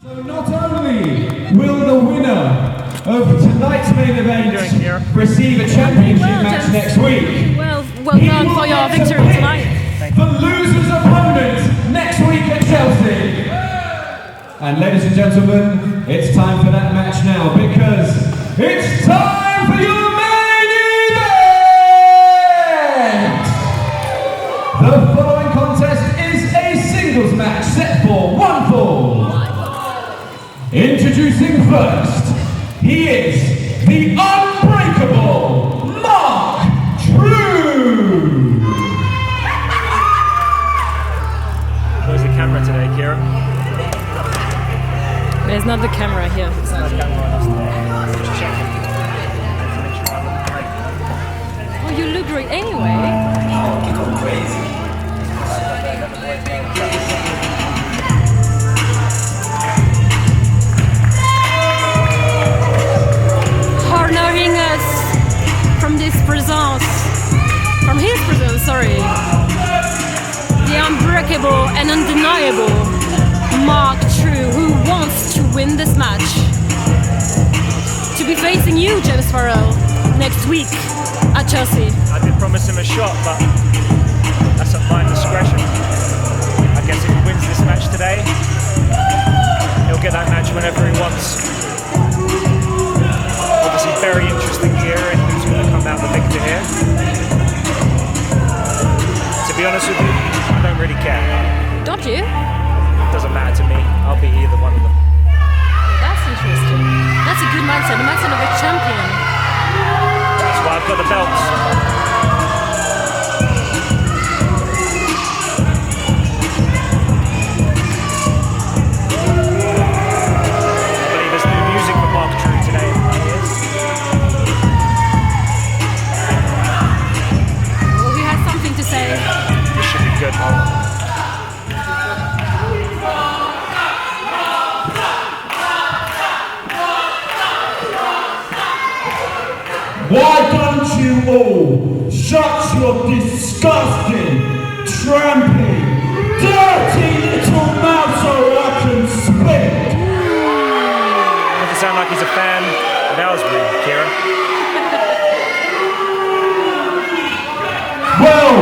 So not only will the winner of tonight's main event receive a championship match next week, well done for your victory tonight. The loser's opponent next week at Chelsea. And ladies and gentlemen, it's time for that match now, because it's time for your main event! The following contest is a singles match set for one fall. Introducing first, he is the unbreakable Trew. Where's the camera today, Kieron? There's not the camera here. Oh, you look great anyway. Cornering us from his presence, sorry. The unbreakable and undeniable Trew, who wants to win this match. To be facing you, James Farrell, next week at Chelsea. I did promise him a shot, but that's at my discretion. I guess if he wins this match today, he'll get that match whenever he wants. Obviously very interesting here in who's going to come out the victor here. To be honest with you, I don't really care. Don't you? Doesn't matter to me. I'll be either one of them. That's interesting. That's a good mindset. The mindset of a champion. That's why I've got the belts. I believe there's new music for Trew today. Well, he has something to say. This should be good. Why don't you all shut your disgusting, trampy, dirty little mouths so I can speak? Doesn't sound like he's a fan of Aylesbury, Kieron. Well,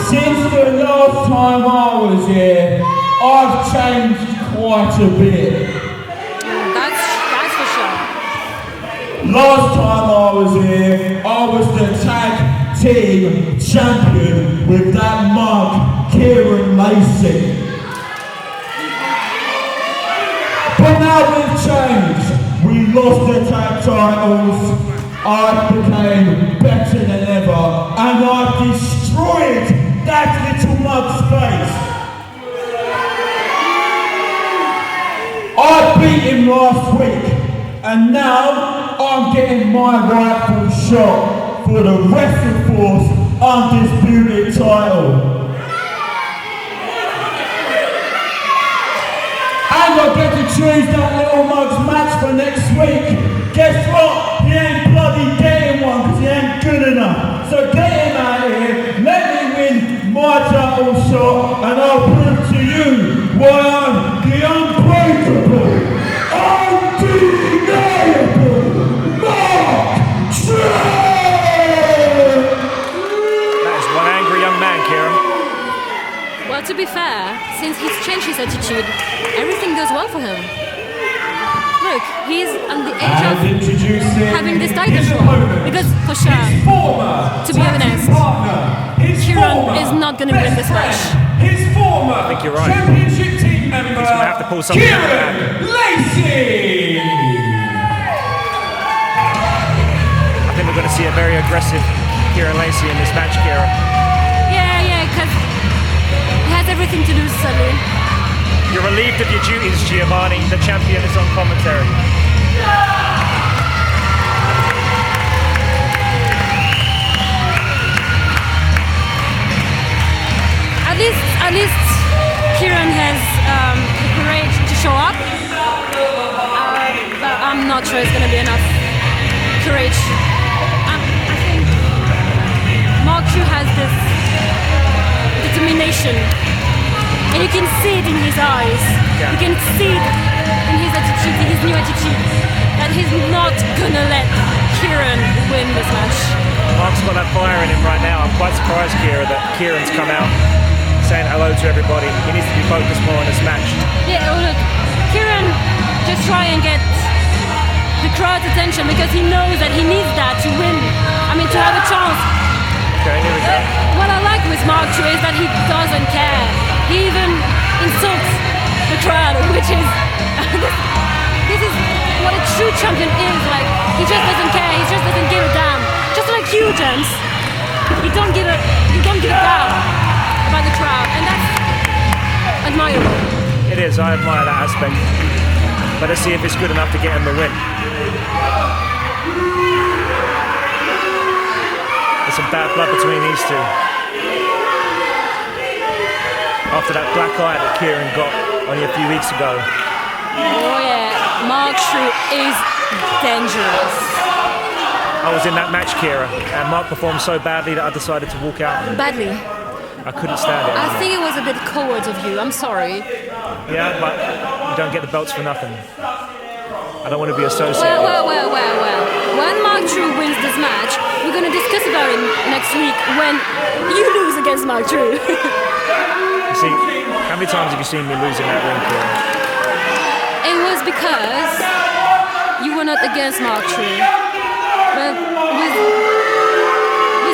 since the last time I was here, I've changed quite a bit. That's for sure. Last time I was here, I was the tag team champion with that mug, Kieron Lacey. But now we've changed. We lost the tag titles. I became better than ever, and I destroyed that little mug's face. I beat him last week, and now I'm getting my rightful shot for the WrestleForce Undisputed title. And I get to choose that little mug's match for next week. Guess what? He ain't bloody getting one because he ain't good enough. So get him out of here, let me win my title shot, and I'll prove to you why I'm the unbreakable, undeniable Trew! That is one angry young man, Kieron. Well, to be fair, since he's changed his attitude, everything goes well for him. Look, he's on the edge of having this title shot. Because, for sure, to be honest, Kieron is not going to win this match. I think you're right. Championship team member, He's going to have to pull something out of that. Kieron Lacey! I think we're going to see a very aggressive Kieron Lacey in this match, Kieron. Yeah, because he has everything to lose, suddenly. You're relieved of your duties, Giovanni. The champion is on commentary. At least Kieron has the courage to show up. But I'm not sure it's going to be enough courage. I think Trew has this determination, and you can see it in his eyes. Yeah. You can see it in his Kieron's come out saying hello to everybody. He needs to be focused more on this match. Yeah, well, look, Kieron just try and get the crowd's attention because he knows that he needs that to win. I mean, to have a chance. Okay, here we go. What I like with Mark Trew is that he doesn't care. He even insults the crowd, which is this is what a true champion is. Like, he just doesn't care. He just doesn't give a damn. Just like you, James. You don't give a damn about the crowd, and that's admirable. It is. I admire that aspect. But let's see if it's good enough to get him the win. There's some bad blood between these two. After that black eye that Kieron got only a few weeks ago. Oh yeah, Mark Trew is dangerous. I was in that match, Kira, and Mark performed so badly that I decided to walk out. Badly. I couldn't stand it I anymore. think it was a bit coward of you. I'm sorry. Yeah, but you don't get the belts for nothing. I don't want to be associated. Well. When Mark Trew wins this match, we're going to discuss about it next week when you lose against Mark Trew. You see, how many times have you seen me lose in that ring, Kira? It was because you were not against Mark Trew. But with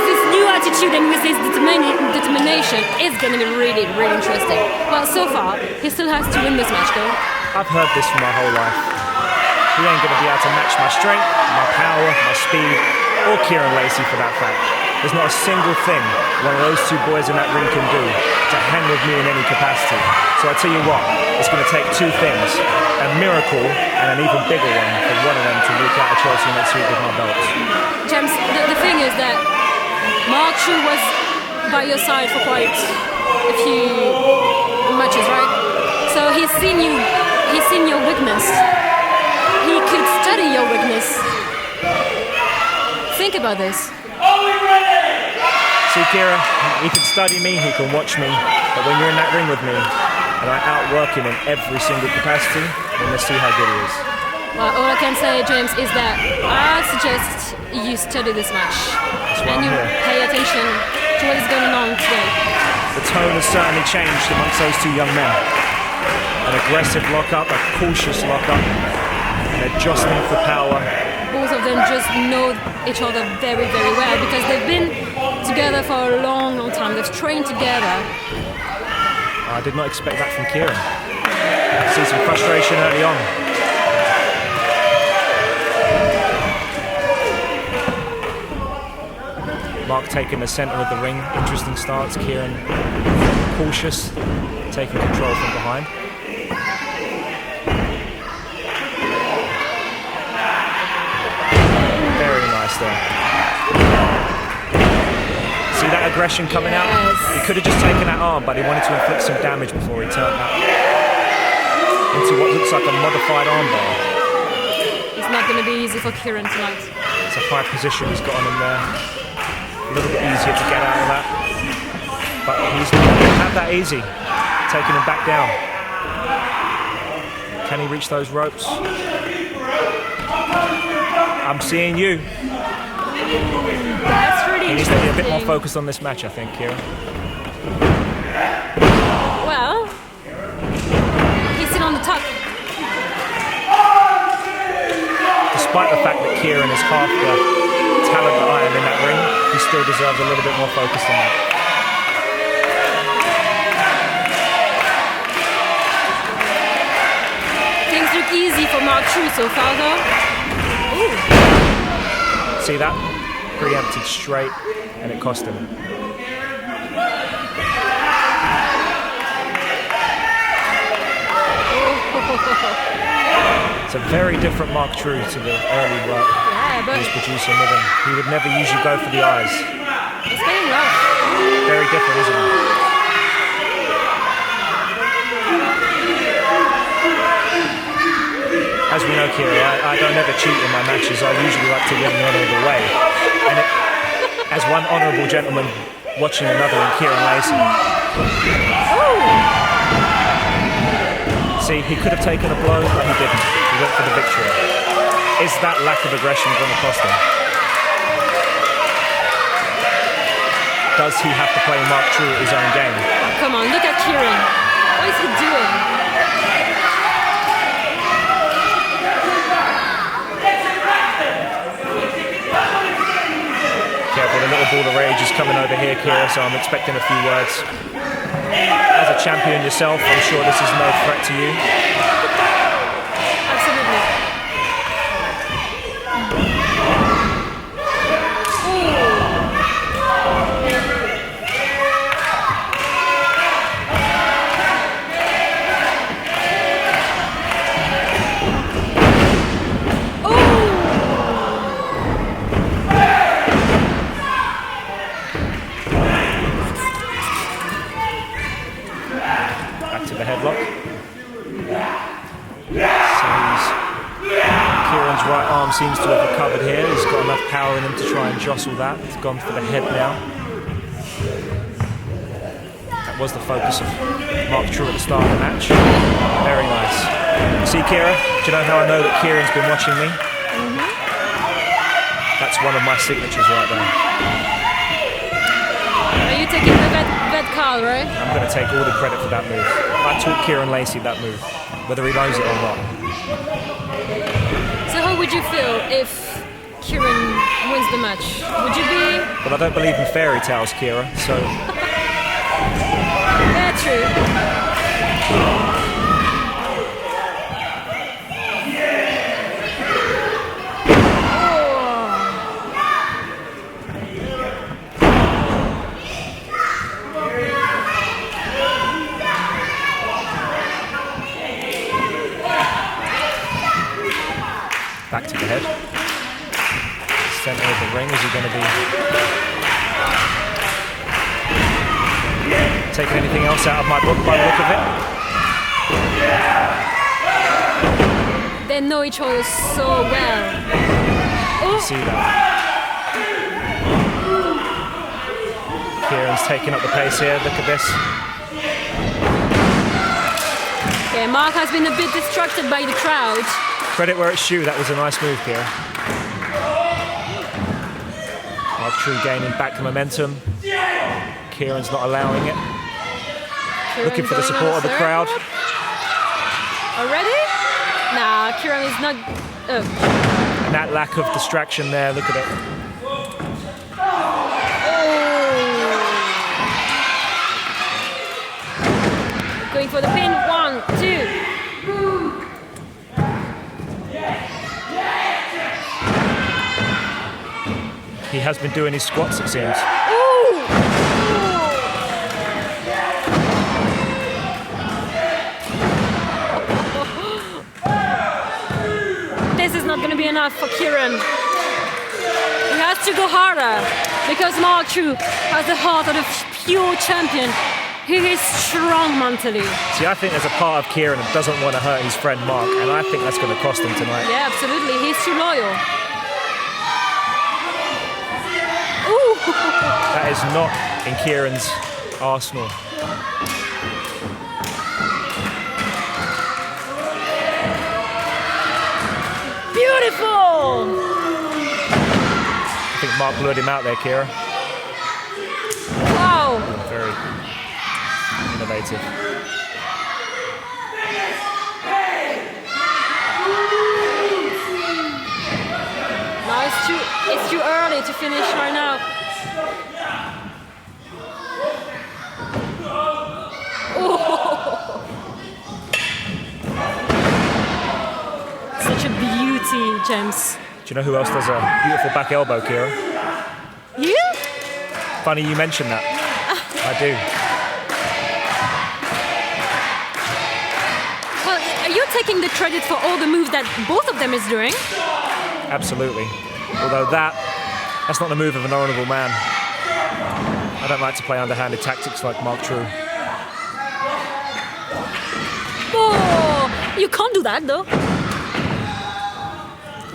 this new attitude and with this determination, it's going to be really, really interesting. Well, so far, he still has to win this match, though. I've heard this for my whole life. He ain't going to be able to match my strength, my power, my speed, or Kieron Lacey for that fact. There's not a single thing one of those two boys in that ring can do to hang with me in any capacity. So I tell you what, it's going to take two things, a miracle and an even bigger one for one of them to walk out of Chelsea next week with my belts. James, the thing is that Mark Trew was by your side for quite a few matches, right? So he's seen your weakness. He could study your weakness. Think about this. See, Kira, he can study me, he can watch me, but when you're in that ring with me, and I outwork him in every single capacity, then let's see how good he is. Well, all I can say, James, is that I suggest you study this match and you pay attention to what is going on today. The tone has certainly changed amongst those two young men. An aggressive lockup, a cautious lockup, and they're jostling for power. Both of them just know each other very, very well because they've been together for a long, long time. They've trained together. I did not expect that from Kieron. I see some frustration early on. Mark taking the centre of the ring. Interesting starts. Kieron cautious, taking control from behind. Very nice there. See that aggression coming out? He could have just taken that arm, but he wanted to inflict some damage before he turned that into what looks like a modified armbar. It's not going to be easy for Kieron tonight. It's a high position he's got on him there. A little bit easier to get out of that. But he's not going to have that easy. Taking him back down. Can he reach those ropes? I'm seeing you. That's really He needs to be a bit more interesting. focused on this match, I think, Kieron. Well, he's still on the top. Despite the fact that Kieron is half the talent that I am in that ring, he still deserves a little bit more focus than that. Things look easy for Mark Trew so far, though. Ooh. See that? Preempted straight, and it cost him. It's a very different Mark Trew to the early work But he was producing with him. He would never usually go for the eyes. it's getting rough. Very different, isn't it? As we know, Kira, I don't ever cheat in my matches. I usually like to win the honourable way. And as one honourable gentleman watching another in Kieron Lacey. See, he could have taken a blow, but he didn't. He went for the victory. Is that lack of aggression going to cost him? does he have to play Mark Trew at his own game? Come on, look at Kieron. What is he doing? Careful, the little ball of rage is coming over here, Kira, so I'm expecting a few words. As a champion yourself, I'm sure this is no threat to you. Absolutely. To the headlock. Kieron's right arm seems to have recovered here. He's got enough power in him to try and jostle that. He's gone for the head now. That was the focus of Mark Trew at the start of the match. Very nice. See, Kira, do you know how I know that Kieron's been watching me? That's one of my signatures right there. Are you taking the vet card, right? I'm going to take all the credit for that move. I taught Kieron Lacey that move, whether he knows it or not. So how would you feel if Kieron wins the match? Would you be... But I don't believe in fairy tales, Kira, so... Yeah, true. Back to the head. Center of the ring. Is he going to be taking anything else out of my book by the look of it? They know each other so well. You see that. Kieron's taking up the pace here. Look at this. Yeah, Mark has been a bit distracted by the crowd. Credit where it's due, that was a nice move, Kieron. Mark Trew gaining back the momentum. Kieron's not allowing it. Looking for the support of the crowd. Already? Nah, Kieron is not... And that lack of distraction there, look at it. Oh. Going for the pin. 1, 2. He has been doing his squats, it seems. Ooh. This is not going to be enough for Kieron. He has to go harder because Mark Trew has the heart of a pure champion. He is strong mentally. See, I think there's a part of Kieron that doesn't want to hurt his friend Mark, and I think that's going to cost him tonight. Yeah, absolutely. He's too loyal. Ooh. That is not in Kieron's arsenal. Beautiful! I think Mark lured him out there, Kira. Wow! Very innovative. No, it's too early to finish right now. Oh. Such a beauty, James. Do you know who else does a beautiful back elbow, Kira? You? Funny you mentioned that. I do. Well, are you taking the credit for all the moves that both of them is doing? Absolutely. Although that's not the move of an honourable man. I don't like to play underhanded tactics like Mark Trew. Oh, you can't do that though.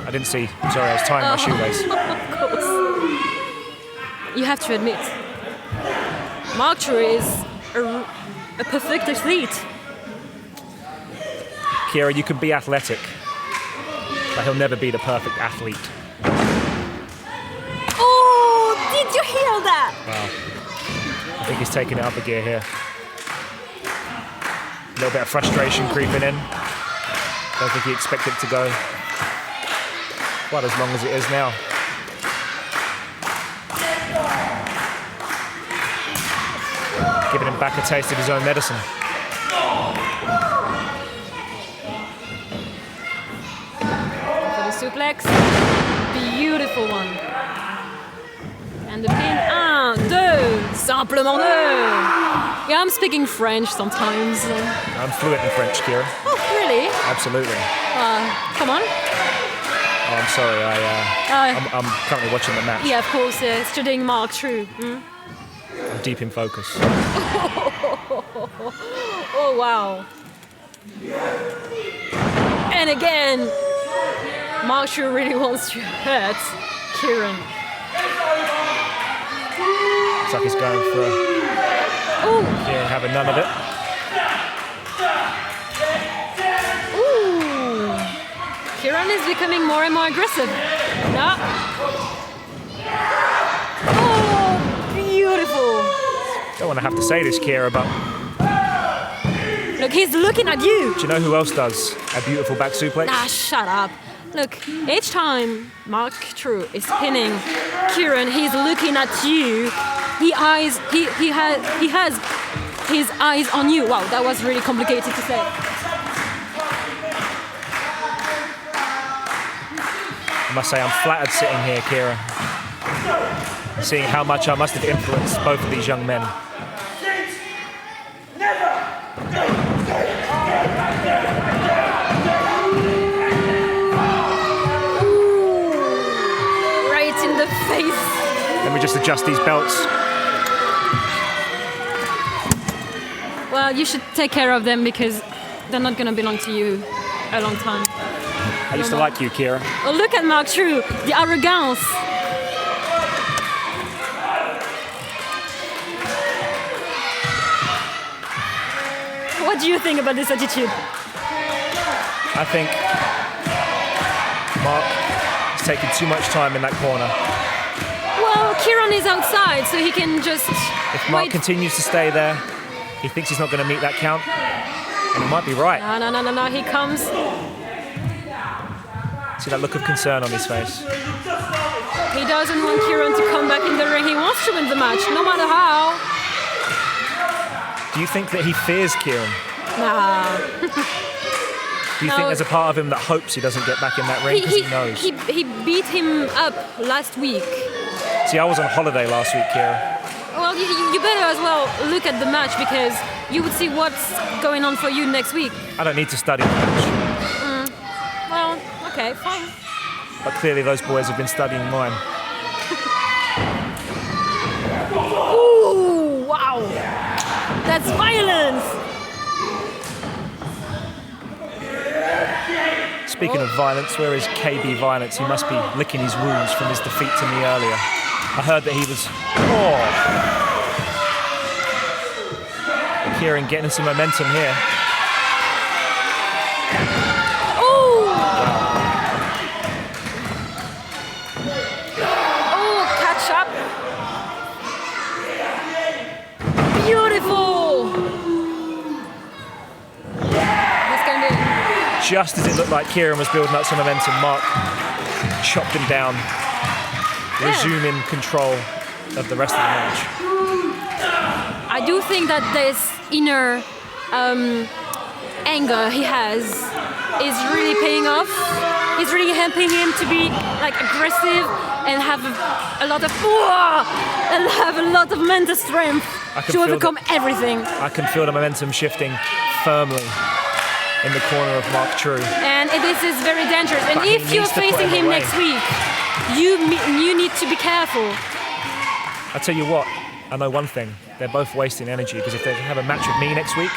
I didn't see. I'm sorry, I was tying my shoelace. Of course. You have to admit, Mark Trew is a perfect athlete. Kira, you can be athletic, but he'll never be the perfect athlete. Oh, did you hear that? Wow. think he's taking it up a gear here. A little bit of frustration creeping in. Don't think he expected it to go quite as long as it is now. Giving him back a taste of his own medicine. For the suplex, beautiful one. And the pin, 1, 2, simplement 2. Yeah, I'm speaking French sometimes. I'm fluent in French, Kieron. Oh, really? Absolutely. Come on. Oh, I'm sorry, I'm currently watching the match. Yeah, of course, studying Mark Trew. I'm deep in focus. Oh, wow. And again, Mark Trew really wants to hurt Kieron. Looks like he's going for a... Ooh. Yeah, having none of it. Ooh. Kieron is becoming more and more aggressive. Yeah. Oh, beautiful. Don't want to have to say this, Kira, but... Look, he's looking at you. Do you know who else does a beautiful back suplex? Ah, shut up. Look, each time Mark Trew is pinning Kieron, he's looking at you. He has his eyes on you. Wow, that was really complicated to say. I must say I'm flattered sitting here, Kira, seeing how much I must have influenced both of these young men. Ooh, right in the face. Let me just adjust these belts. Well, you should take care of them because they're not going to belong to you a long time. I used to like you, Kira. Oh, look at Mark Trew, the arrogance. What do you think about this attitude? I think Mark is taking too much time in that corner. Well, Kieron is outside, so he can just If Mark wait. continues to stay there, he thinks he's not going to meet that count, and he might be right. No, he comes. See that look of concern on his face. He doesn't want Kieron to come back in the ring. He wants to win the match, no matter how. Do you think that he fears Kieron? Nah. Do you think there's a part of him that hopes he doesn't get back in that ring because he knows? He beat him up last week. See, I was on holiday last week, Kieron. Well, you better as well look at the match because you would see what's going on for you next week. I don't need to study the match. Well, okay, fine. But clearly those boys have been studying mine. Ooh, wow. That's violence. Speaking of violence, where is KB Violence? He must be licking his wounds from his defeat to me earlier. I heard that he was... Oh! Kieron getting some momentum here. Oh! Oh, catch up. Beautiful. This can be... Just as it looked like Kieron was building up some momentum, Mark chopped him down, resuming control of the rest of the match. I do think that this inner anger he has is really paying off. It's really helping him to be like aggressive and have a lot of mental strength to overcome everything. I can feel the momentum shifting firmly in the corner of Mark Trew. And this is very dangerous. And But if you're facing him next week, you need to be careful. I tell you what, I know one thing. They're both wasting energy because if they have a match with me next week,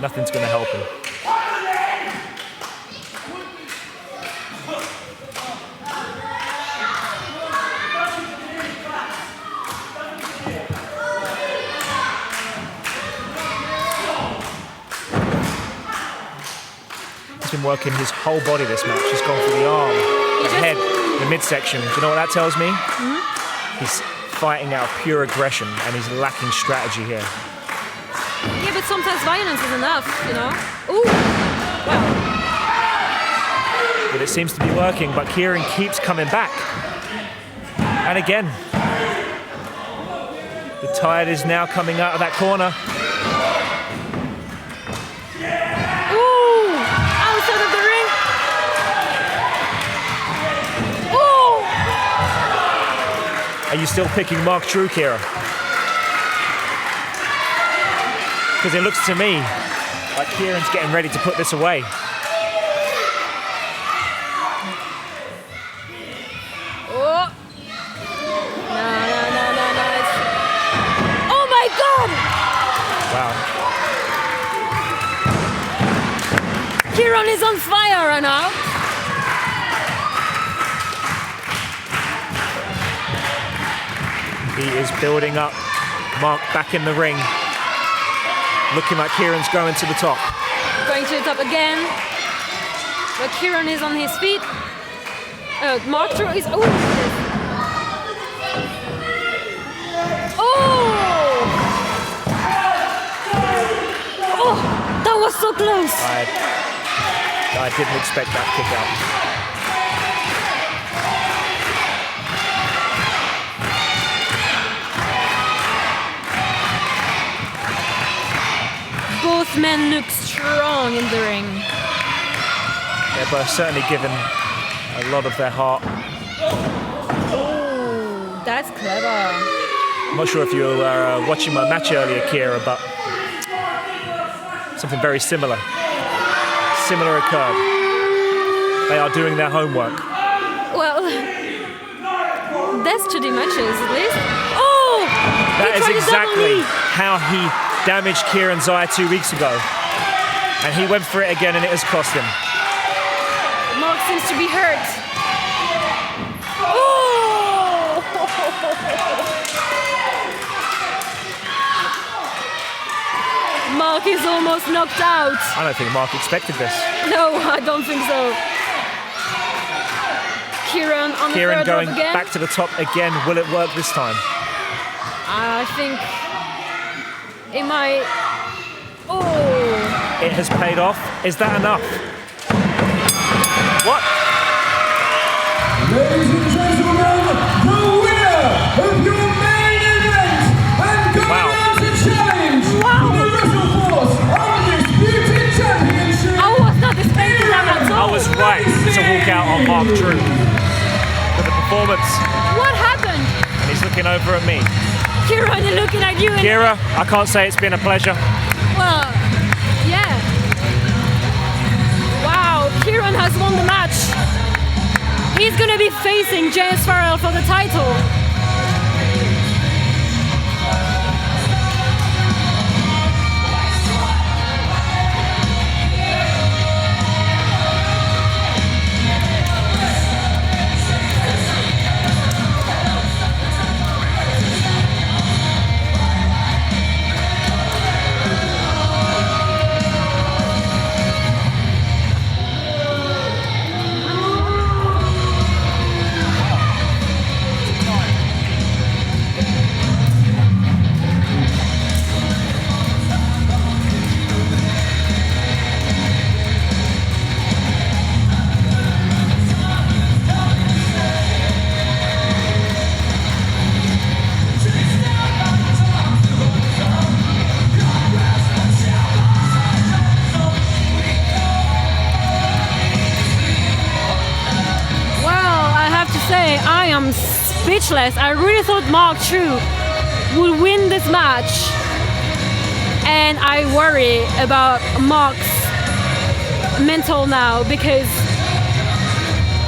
nothing's going to help him. He's been working his whole body this match. He's gone for the arm, the head, the midsection. Do you know what that tells me? He's fighting out of pure aggression, and he's lacking strategy here. Yeah, but sometimes violence is enough, you know? Ooh! Wow. But it seems to be working, but Kieron keeps coming back. And again, the tide is now coming out of that corner. Ooh! Outside of the ring! Ooh! Are you still picking Mark Trew, Kieron? Because it looks to me like Kieron's getting ready to put this away. Oh! No. Oh my God! Wow. Kieron is on fire right now. He is building up. Mark back in the ring. Looking like Kieron's going to the top. Going to the top again. But Kieron is on his feet. Mark Trew is... Oh! Oh! That was so close. I didn't expect that kick out. Both men look strong in the ring. They're both certainly given a lot of their heart. Oh, that's clever. I'm not sure if you were watching my match earlier, Kira, but something very similar occurred. They are doing their homework. Well, that's 2D matches at least. Oh! That is exactly how he damaged Kieron's eye 2 weeks ago. And he went for it again and it has cost him. Mark seems to be hurt. Oh! Mark is almost knocked out. I don't think Mark expected this. No, I don't think so. Kieron on the third going rope again. back to the top again. Will it work this time? I think it might. Oh! It has paid off. Is that enough? What? Ladies and gentlemen, the winner of your main event and going on to challenge the WrestleForce Undisputed Championship. I was not expecting that at all. I was right to walk out on Mark Trew. But the performance. What happened? He's looking over at me. Kieron is looking at you. Kira, I can't say it's been a pleasure. Well, yeah. Wow, Kieron has won the match. He's going to be facing James Farrell for the title. Speechless. I really thought Mark Trew would win this match, and I worry about Mark's mental now because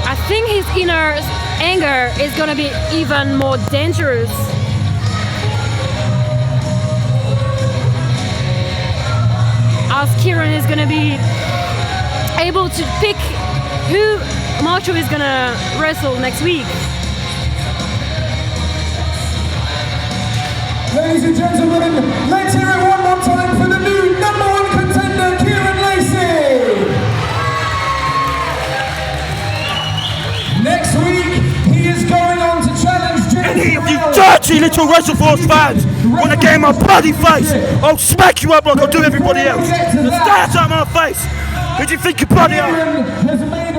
I think his inner anger is gonna be even more dangerous. As Kieron is gonna be able to pick who Mark Trew is gonna wrestle next week. Ladies and gentlemen, let's hear it one more time for the new #1 contender, Kieron Lacey. Next week, he is going on to challenge James any of you dirty little WrestleForce fans want to get in my bloody face, I'll smack you up like I do everybody else. So stay out of my face. Who do you think you bloody are?